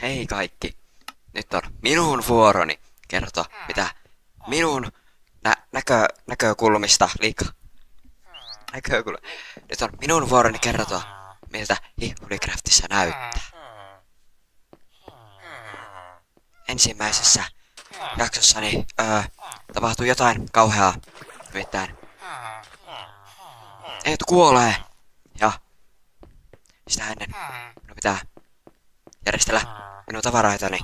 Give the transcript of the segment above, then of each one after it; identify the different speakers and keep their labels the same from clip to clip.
Speaker 1: Hei kaikki. Nyt on minun vuoroni kertoa, mitä minun näkökulmista Nyt on minun vuoroni kertoa, miltä Hulicraftissa näyttää. Ensimmäisessä jaksossani tapahtui jotain kauheaa. Nimittäin Eetu kuolee. Ja sitä ennen minun pitää järjestellä minun tavaraitani.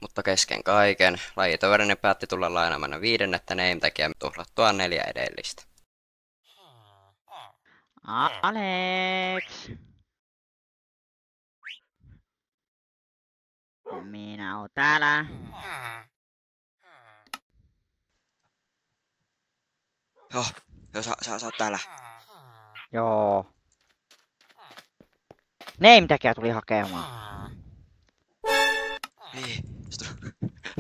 Speaker 1: Mutta kesken kaiken, lajitoverinen päätti tulla lainaamaan 5. name-tagia tuhlattua 4 edellistä.
Speaker 2: Alex! Minä oon täällä.
Speaker 1: Joo, sä oot täällä.
Speaker 2: Joo. Name-tagia tuli hakemaan.
Speaker 1: Niin, se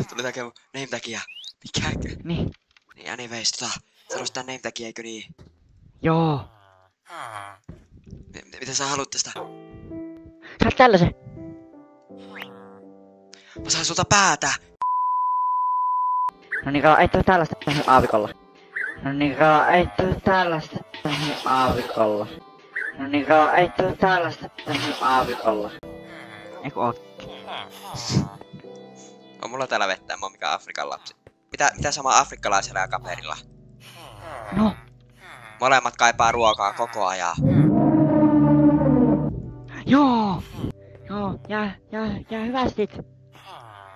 Speaker 1: tuli takia mun name-tagia. Mikäkö?
Speaker 2: Niin.
Speaker 1: Niin, anyways, sano sitä name-tagia, eikö niin?
Speaker 2: Joo.
Speaker 1: Mitä sä haluat tästä?
Speaker 2: Saat tällaisen.
Speaker 1: Mä saan sulta päätä!
Speaker 2: No niin ei tuu tällaista tähän aavikolla. No niin ei tuu tällaista tähän aavikolla. No niin ei tuu tällaista tähän aavikolla. Eiku ookin.
Speaker 1: On mulla täällä vettä, mä oon mikään Afrikan lapsi. Mitä sama afrikkalaisella ja kaperilla?
Speaker 2: No.
Speaker 1: Molemmat kaipaa ruokaa koko ajan.
Speaker 2: Joo. Joo, ja hyvästit.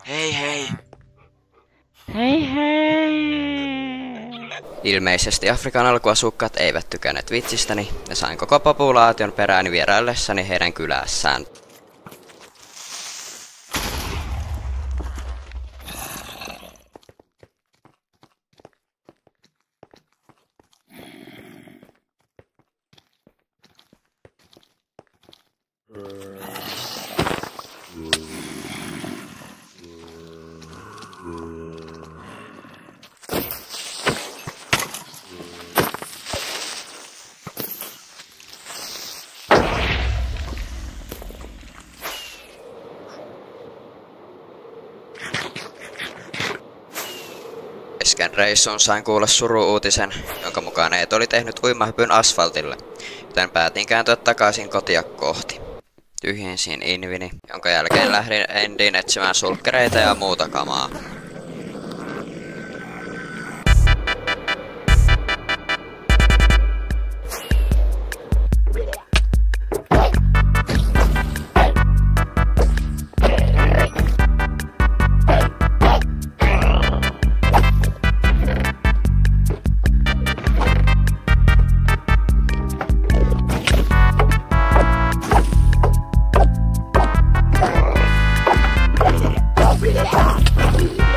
Speaker 1: Hei hei!
Speaker 2: Hei hei!
Speaker 1: Ilmeisesti Afrikan alkuasukkaat eivät tykänneet vitsistäni ja sain koko populaation perääni vieraillessani heidän kylässään. Kesken reissun sain kuulla suru-uutisen, jonka mukaan Eetu oli tehnyt uimahypyn asfaltille, joten päätin kääntyä takaisin kotia kohti. Tyhjensin invini, jonka jälkeen lähdin Endiin etsimään sulkkereita ja muuta kamaa.
Speaker 3: Yeah.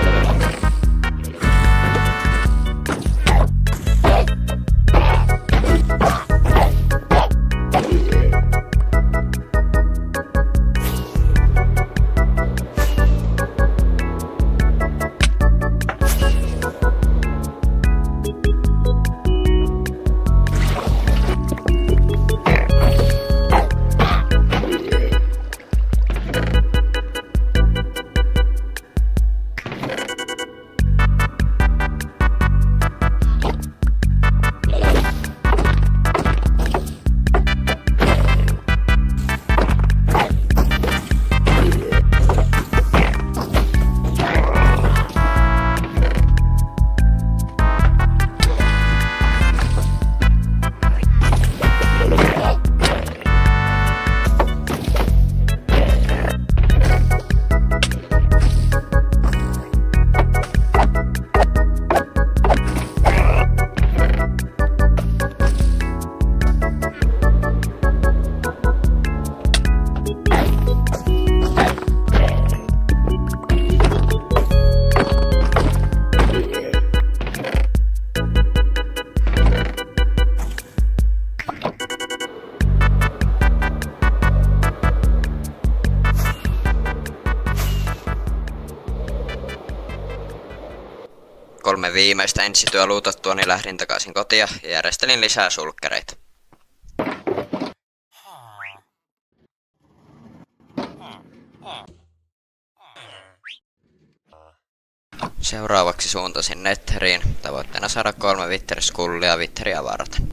Speaker 1: Sain viimeistä ensityö luutattua, niin lähdin takaisin kotia ja järjestelin lisää sulkkereita. Seuraavaksi suuntasin Netheriin, tavoitteena saada 3 Wither-skullia Witheria varten.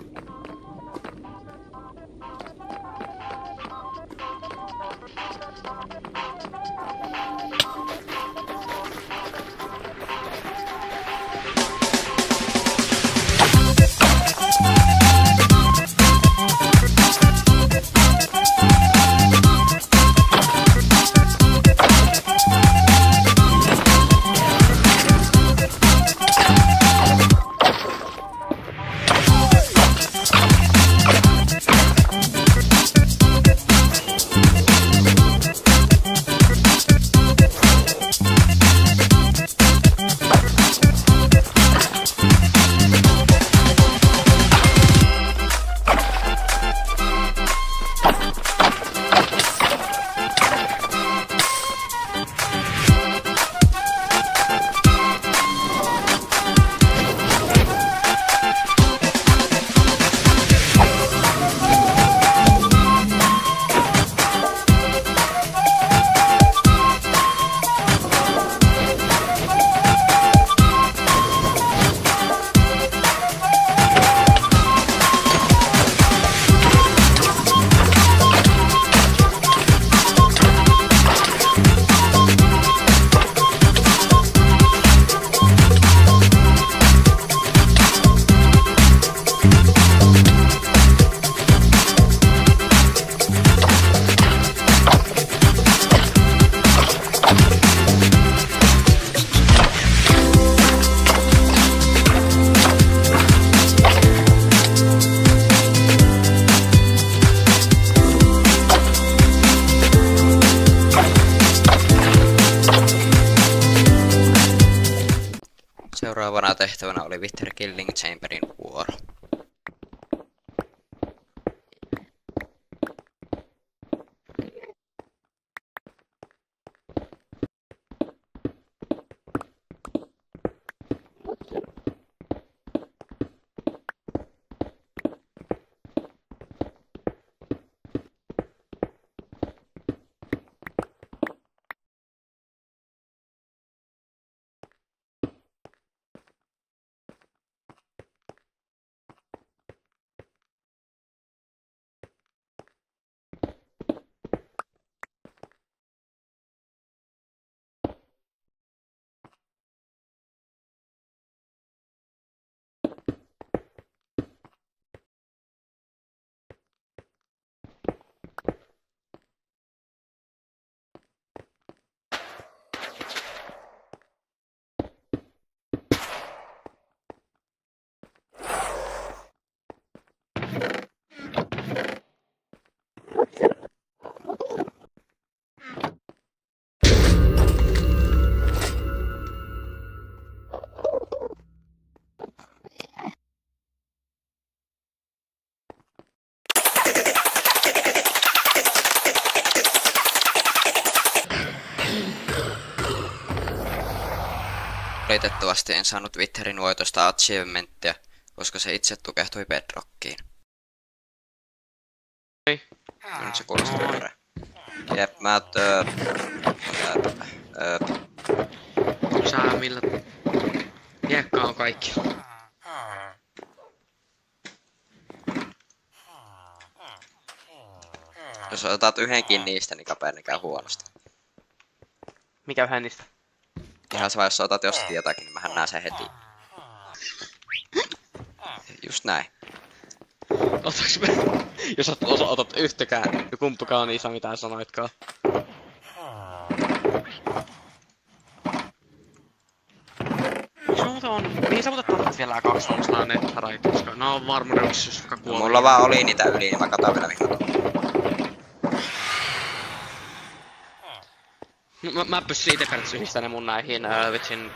Speaker 1: Seuraavana tehtävänä oli Wither Killing Chamberin vuoro. Valitettavasti en saanut Witherin voitosta achievementtia, koska se itse tukehtui bedrockiin. Nyt se kuulostaa hyvältä. Jep,
Speaker 3: Sä millä... Hiekka on kaikki.
Speaker 1: Jos otat yhdenkin niistä, niin kapeen käy huonosti.
Speaker 3: Mikä yhden niistä?
Speaker 1: Ihan se vaan, jos otat jostakin jotakin, niin mähän näen sen heti. Just näin.
Speaker 3: Otaks me... Jos otat yhtäkään, kumpukaan niin saa mitään sanoitkaan. Mihin sä muuten tarvitset vielä 2 valmistaa nettarait, koska nää on varmuudeksi, jos joka kuolee.
Speaker 1: Mulla vaan oli niitä yli, niin mä katon vielä mihin
Speaker 3: No, mä pystyn ite periaatteessa yhdistää ne mun näihin vitsin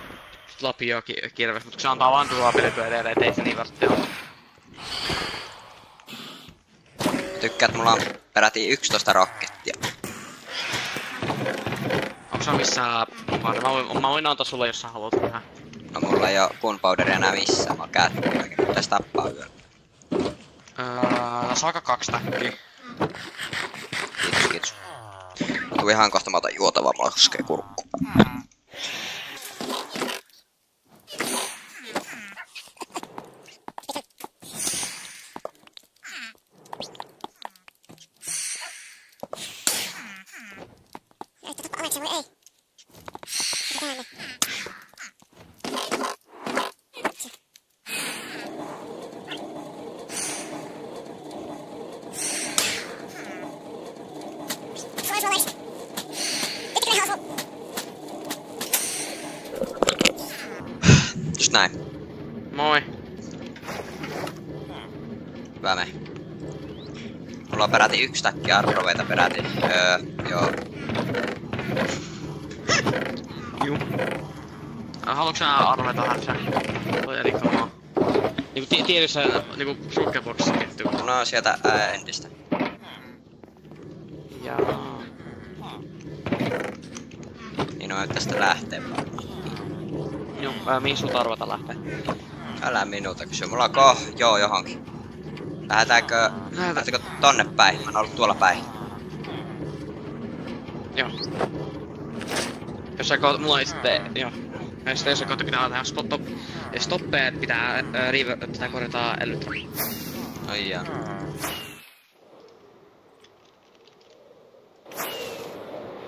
Speaker 3: Lapio-kirves, mutta se antaa vaan tuolla pelityö edelleen, et ei se niin vasta ole.
Speaker 1: Tykkää, että mulla on peräti 11 rokettia.
Speaker 3: Onko se missään mukana? Mä voin antaa sulle, jos sä haluat vähän.
Speaker 1: No mulla ei oo gunpowderia enää missään, mä oon käyttänyt oikein. Pitäis tappaa yöllä.
Speaker 3: Saaka 2 täkkiä.
Speaker 1: Kiitos, kiitos. Mä tuun ihan kohta, mä otan juotavaa, mulla koskee kurkku. Just näin.
Speaker 3: Moi.
Speaker 1: Hyvä me. Mulla on peräti 1 täkki arroveita peräti. Joo.
Speaker 3: Juu. Haluatko sä arveta härsää? Toi eri kamaa. Niinku tietyssä niinku shulkerboxissa kettyy.
Speaker 1: No sieltä endistä.
Speaker 3: Jaa.
Speaker 1: Niin on tästä lähtee varmaan.
Speaker 3: Joo, mihin sulta arvata lähtee?
Speaker 1: Älä minulta kysy. Mulla on joo johonkin. Lähetäänkö tonne päin? Mä oon ollut tuolla päin.
Speaker 3: Joo. Jos sä mulla ei sitten, joo. Ja sitten jos sä pitää tehdä stoppeja, että pitää korjata älyt.
Speaker 1: Ai jaa.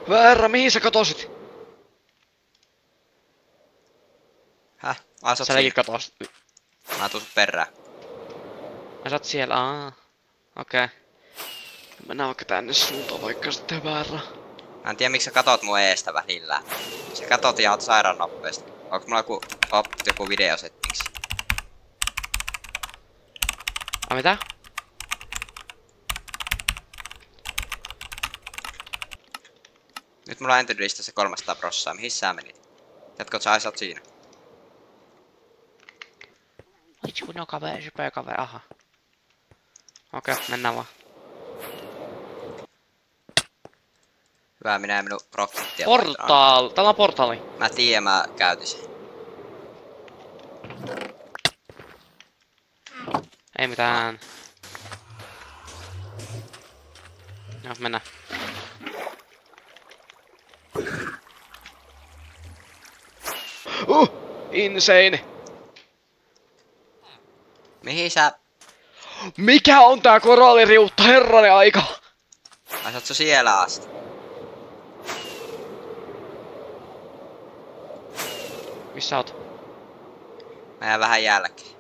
Speaker 3: Väärä, mihin sä katosit?
Speaker 1: Häh? Ai sä
Speaker 3: Sä leikit katosit.
Speaker 1: Mä tuun sut perään.
Speaker 3: Ai sä oot siellä, okei. Mennään vaikka tänne suuntaan vaikka sitten väärä.
Speaker 1: Mä en tiedä miksi sä katot mun eestä välillä. Sä katot ihan sairaan nopeesti. Onko mulla joku videosettings?
Speaker 3: Ai mitä?
Speaker 1: Nyt mulla on Entedristä se 300%. Mihin sä menit? Jatkot sä oot siinä?
Speaker 3: Vitsi kun on kaveri, kaveri, aha. Okei, mennään vaan.
Speaker 1: Hyvä, minä en minun profittia.
Speaker 3: Täällä on portaali.
Speaker 1: Mä tiedän, mä käytin sen.
Speaker 3: Ei mitään. Joo, mennään. Insane!
Speaker 1: Mihin sä?
Speaker 3: Mikä on tää koralliriutta, herranen aika?
Speaker 1: Ai sä oot sä siellä asti?
Speaker 3: Missä oot?
Speaker 1: Mä jään vähän jälkeen.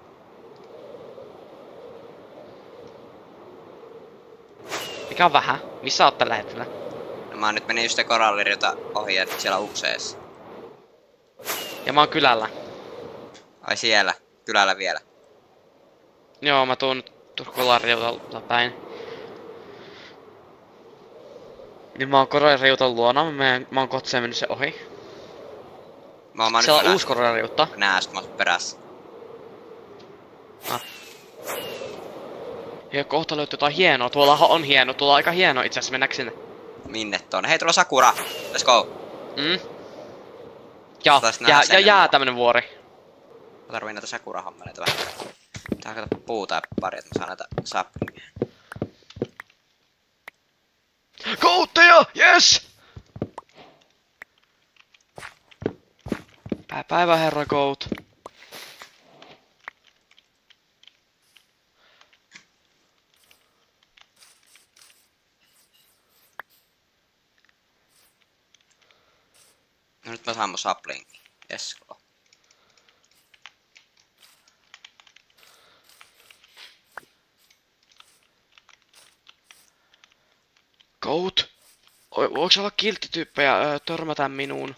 Speaker 3: Mikä on vähän? Missä oot tällä hetkellä?
Speaker 1: No mä nyt menin just se koralliriuta ohi ja nyt siellä ukseessa.
Speaker 3: Ja mä oon kylällä.
Speaker 1: Ai siellä, kylällä vielä.
Speaker 3: Joo, mä tuun nyt koralliriutalta päin. Niin mä oon koralliriutan luona, mä oon kotseen mennyt se ohi. Siellä on uusi koralliriutta.
Speaker 1: Nää, sit mä oon perässä.
Speaker 3: Ja kohta löytyy jotain hienoa. Tuollahan on hieno. Tuolla on aika hieno itse asiassa. Mennäänkö sinne?
Speaker 1: Minne tuonne? Hei, tuolla on Sakura! Let's go!
Speaker 3: Ja jää tämmönen vuori.
Speaker 1: Mä tarviin näitä Sakura-hommeleita vähän. Tää kato puuta ja pari, että mä saan näitä saplingia.
Speaker 3: Koutteja! Yes! Päivä herra Goat.
Speaker 1: No nyt mä saan mun saplingin. Yes.
Speaker 3: Goat? Voiko olla kilttityyppejä törmätä minuun?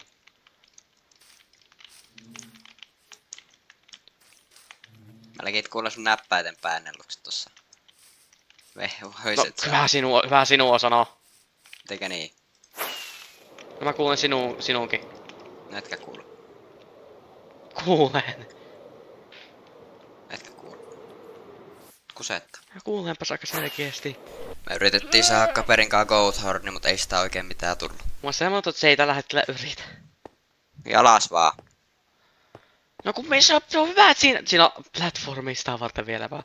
Speaker 1: Mä legit kuulla sun näppäiten päännellukset tossa.
Speaker 3: No, hyvä sinua sanoo.
Speaker 1: Mitenkä niin?
Speaker 3: No mä kuulen sinunkin.
Speaker 1: No etkä kuulu.
Speaker 3: Kuulen.
Speaker 1: Etkä kuulu. Kusetta.
Speaker 3: Mä kuulenpas aika selkeästi.
Speaker 1: Me yritettiin saada Kaperinkaan Goathorni, mutta ei sitä oikein mitään tullut.
Speaker 3: Mua semmoinen, että se ei tällä hetkellä yritä.
Speaker 1: Jalas vaan.
Speaker 3: No kun se on hyvä, että siinä platformista varten vielä vaan.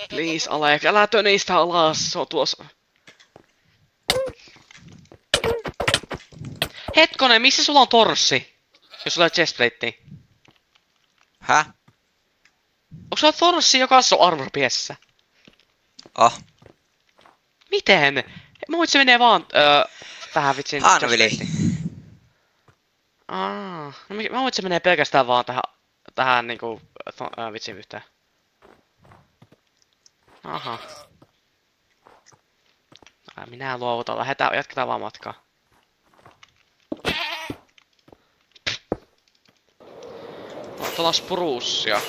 Speaker 3: Please Alex, älä tönistä alas, se on tuossa. Hetkonen, missä sulla on torssi? Jos sulla on chestplate.
Speaker 1: Häh?
Speaker 3: Onko sulla torssi joka on armor piessä?
Speaker 1: Oh.
Speaker 3: Miten? Mä voit se menee vaan tähän vitsin
Speaker 1: Hanvili.
Speaker 3: No mä voit se menee pelkästään vaan tähän niinku vitsin yhteen. Aha. Minä luovutan, jatketaan vaan matkaa. Tuolla on spruussia.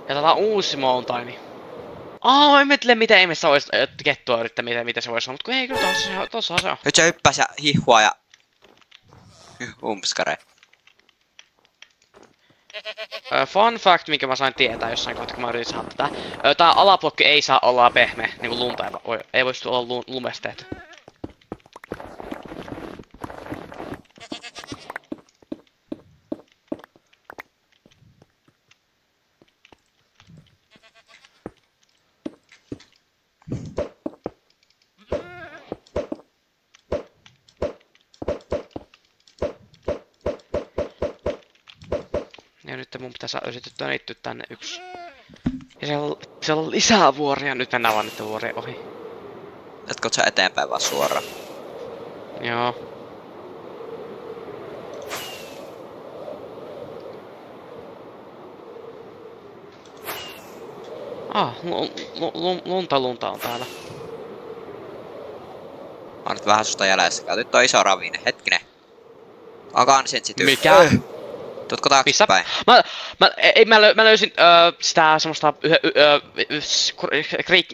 Speaker 3: Ja täällä on uusi mountaini. Mä mietin, miten ihmeessä vois kettua yrittää, miten se vois olla, mut kun ei kyllä tossa se on.
Speaker 1: Nyt se hyppäs ja hihua ja... Umskare.
Speaker 3: Fun fact, minkä mä sain tietää jossain kohtaa, kun mä yritin saada tätä. Tää alablokki ei saa olla pehmeä, niinku lunta ei voisi olla lumesta tehty. Ja nyt mun pitäisi yritettyä niittyä tänne yksi. Ja siellä on lisää vuoria, nyt mennään vaan niiden vuorien ohi.
Speaker 1: Jatko sä eteenpäin vaan suoraan?
Speaker 3: Joo. Lunta on täällä.
Speaker 1: Mä oon nyt vähän susta jäljessä. Nyt on iso ravine. Hetkinen. Akaan sen sityy.
Speaker 3: Mikä?
Speaker 1: Tuutko taaksepäin?
Speaker 3: Mä löysin sitä semmoista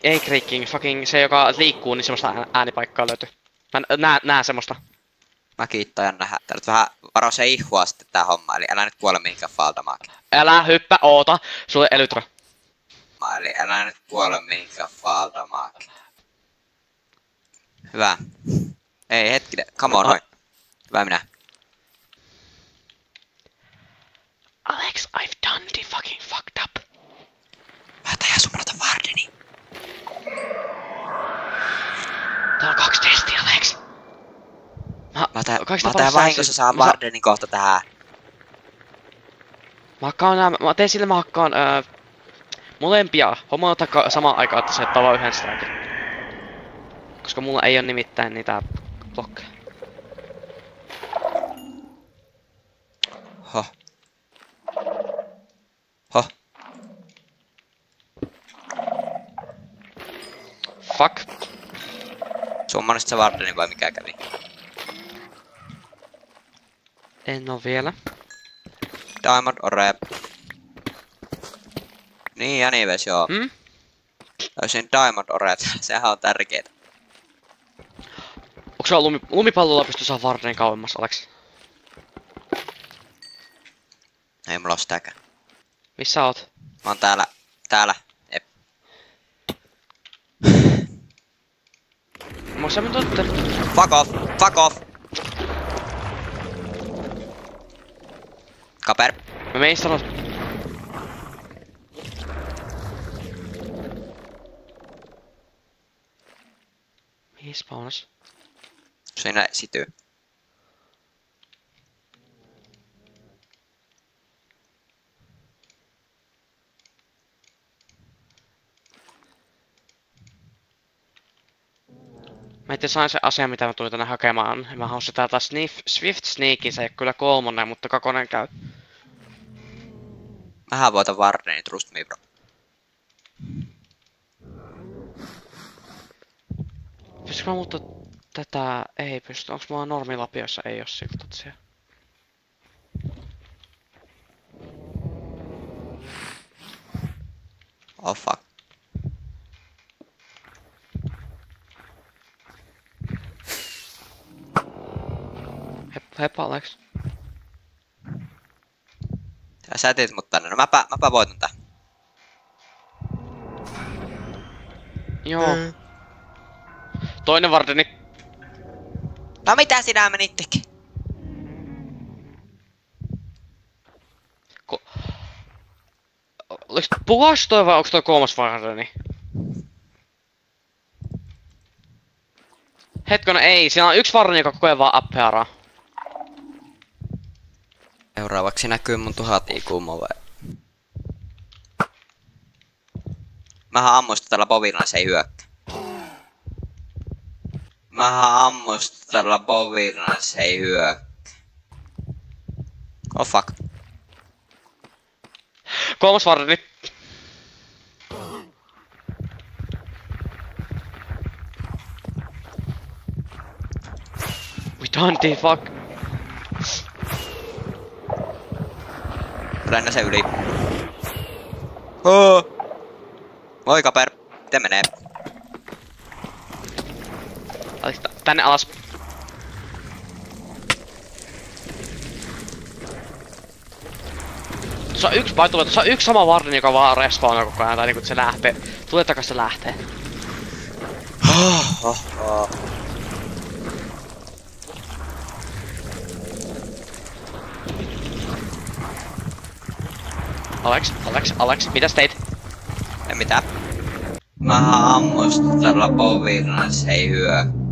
Speaker 3: ei creaking, fucking se joka liikkuu, niin semmoista äänipaikkaa löytyy. Mä näen semmoista.
Speaker 1: Mäkin tajan nähdä. Tää nyt vähän varo se ihua sitten tää homma, eli älä nyt kuole mihinkään faltamaakin.
Speaker 3: Älä hyppä, oota, sulle elytra.
Speaker 1: Eli älä nyt kuole mihinkään faltamaakin. Hyvä. Ei hetkinen, come on, noin. Hyvä minä.
Speaker 3: Alex, I've done the fucking fucked up.
Speaker 1: Mä tajaa sumrata Vardeni.
Speaker 3: Tää on 2 testiä, Alex.
Speaker 1: Mä tajaa vahingossa saa Vardenin kohta tähän.
Speaker 3: Mä teen sille, mä hakkaan molempia homoota samaan aikaan, että se ottaa vaan yhden strikin. Koska mulla ei oo nimittäin niitä blokkeja.
Speaker 1: Hoh. Hoh.
Speaker 3: Fuck.
Speaker 1: Summanist se Vardeni vai mikä kävi?
Speaker 3: En oo vielä.
Speaker 1: Diamond Orb. Niin, Janives joo. Löysin Diamond Orb, sehän on tärkeetä.
Speaker 3: Onko sulla lumipallolla pysty saa Vardenin kauemmas, Alex?
Speaker 1: Ei mulla oo sitäkään.
Speaker 3: Missä oot?
Speaker 1: Mä oon täällä. Jep.
Speaker 3: Mä oon totta.
Speaker 1: Fuck off! Fuck off! Kaper.
Speaker 3: Mä menin sanoa. Mihin spawnas?
Speaker 1: Siinä sityy.
Speaker 3: Mä itse sain se asia, mitä mä tulin tänne hakemaan. Mä halusin täältä Swift Sneakin, se ei kyllä 3, mutta 2 käy.
Speaker 1: Mähän voitan Vardeni, trust me bro.
Speaker 3: Pystykö mä muuttaa tätä? Ei pysty. Onks mulla normilapioissa? Ei oo siltatsia.
Speaker 1: Oh fuck.
Speaker 3: Heippa Alex.
Speaker 1: Sä teet mut tänne, no mäpä voitan tän.
Speaker 3: Joo. Toinen Vardeni.
Speaker 1: No mitä sinä menit tekemään?
Speaker 3: Oliks puhas toi vai onks toi kolmas varreni? Hetkonen, ei. Siinä on yksi varreni, joka koko ajan vaan appearaa.
Speaker 1: Seuraavaksi näkyy mun 1000 IQ-mo vai? Mähän ammusta tällä bovilla, se ei hyökkää. Mähän ammusta tällä bovilla, se ei hyökkää. Oh fuck.
Speaker 3: Kolmas varreni. We done the fuck.
Speaker 1: Lennä se yli. Oh. Moi kaper, miten menee?
Speaker 3: Tänne alas. Tuossa on yksi, tuossa on yksi sama varreni, joka vaan respawnaa koko ajan, tai niinku se lähtee. Tulee takas se lähtee. Alex, mitäs teit?
Speaker 1: Ei mitään. Mähän ammusta tällä bovilla, se ei hyökkää.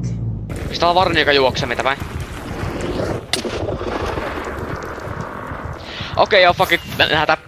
Speaker 3: Onks täällä varreni, joka juoksee meitä päin? Okei, joo, fuck it. Nähdään.